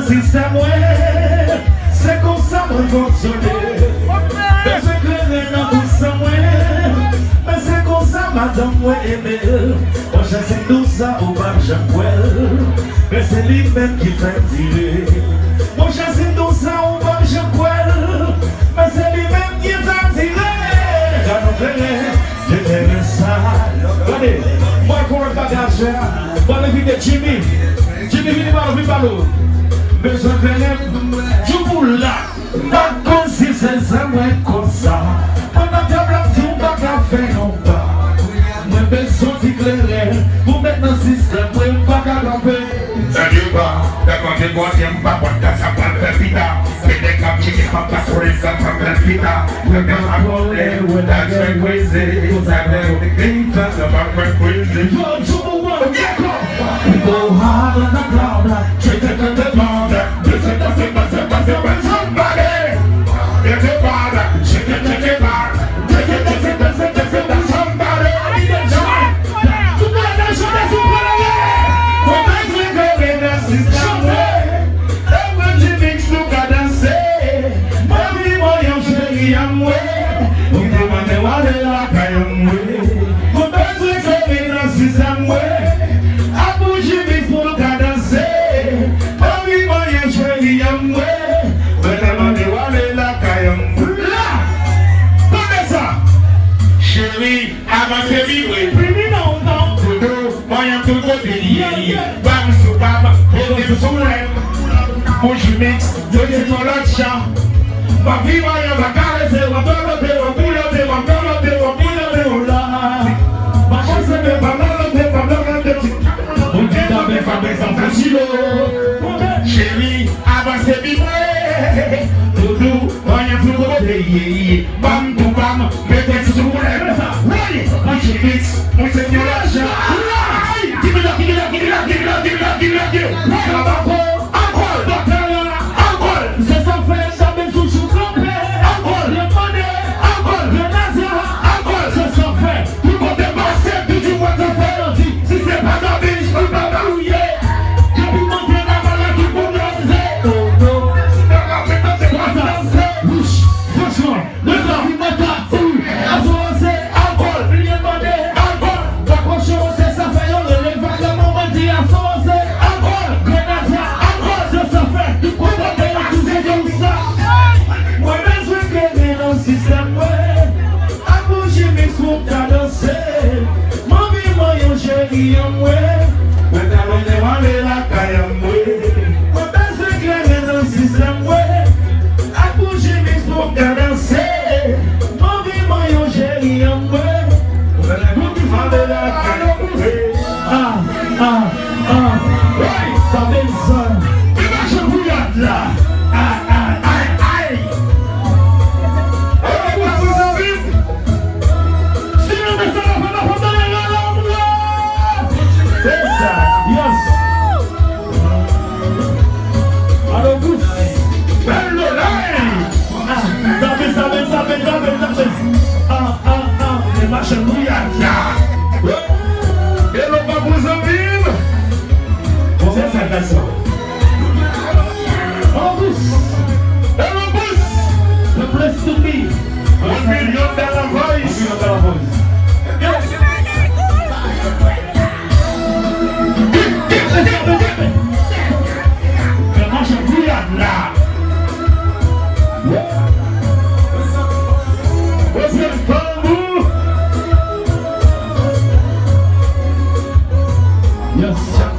système, ouais. C'est comme ça qu'on fonctionne. Mais c'est clair dans tout ça, ouais. Mais c'est comme ça, madame, ouais, aimé. Moi, j'essaie tout ça au bar, j'appelle. Mais c'est lui-même qui fait tirer. Moi, j'essaie tout ça au bar, j'appelle. Mais c'est lui-même qui fait tirer. Quand on fait, c'est ça. Regardez, moi, pour le bagage, moi, le vide de Jimmy. Jimmy, viens par nous. Mais je vais du boule là. Pas comme si c'est ça, moi, comme ça. On a table à tout, pas qu'à faire non pas. Moi, besoin d'éclairer. Pour mettre dans le système, moi, pas qu'à camper. Salut, bah, d'accord, j'ai beau, j'aime pas, bon, t'as ça, pas le pita. C'est des cap, j'ai pas pas sur les ça, pas le pita. Le gars a volé, ou la joie brisée. Vous avez des griffes, ça va faire briser. Yo, you want to we go hard on the ground. Check it on the ground. Listen, when somebody get it bad, check it bad. Listen, somebody. Tout le monde a chanté sous le When I drink a winner, system way. And when you mix to God and say, Mommy, boy, I'm sure I'm way. When you want to want it like I am way. When I drink a winner, system way. I push you before God and say, Mommy, boy, I'm sure I'm way. When I want to want it like I am way. Comme ça, chérie, avant que je vive, Primi non, non. moyen tout côté lié, bam sous bam, et des sourires. Pour je mixe, je dis mon autre chant. Ma vie moyen va caresser, va peloter, va boulotter, va peloter, va boulotter, oh là. Ma chance est pas peloter, pas peloter. On dit d'abord Fabrice en fragile. Chérie, avancez vibrer. Doudou, moyen tout côté lié, bam tout bam, mettez sous sourire. Oui, moi je mixe, mon seigneur l'argent. Give it up, give it up, give it up, give it up, give it up, give it up, give it up. Encore, encore, C'est sans faire, jamais sous chou campé. encore, Le monnaie, encore, le nazar. encore. C'est sans faire. Tout le monde est passé, tout le monde est fait. Si c'est pas ta vie, je peux pas m'ouiller. Depuis mon pied dans la qui pour danser. Oh non. Si t'as la fête, c'est pas danser. Bouche, franchement, le temps qui m'a tapé. Avancé, encore, rien demandé. Encore, Accroché, c'est ça fait yon, le vagabond m'a dit avancé. encore, Grenadier, encore. c'est ça fait. Tout le monde est là, tout est comme ça. Moi, même je connais dans le système, ouais. À bouger mes sous, t'as dansé. Mon vie, moi, yon chéri, yon, ouais. Maintenant, on est allé la caille en mouille. Moi, même je connais dans le système, ouais. À bouger mes sous, t'as dansé. Mon vie, moi, yon chéri, yon, ouais. Vous qui fallait la caille en mouille. Ça fait ça. Il va se bouillir là. Aïe. On va vous en vivre. Si nous mettons la main dans la c'est ça, yes. Alors, vous, Belle oreille. ça fait. Les machins bouillards. Et l'on va vous en vivre. C'est ça, ça. On pousse. Et l'on pousse. The place to be. 1 million dans la voice. Les machins bouillards là. Você vamos. Yes.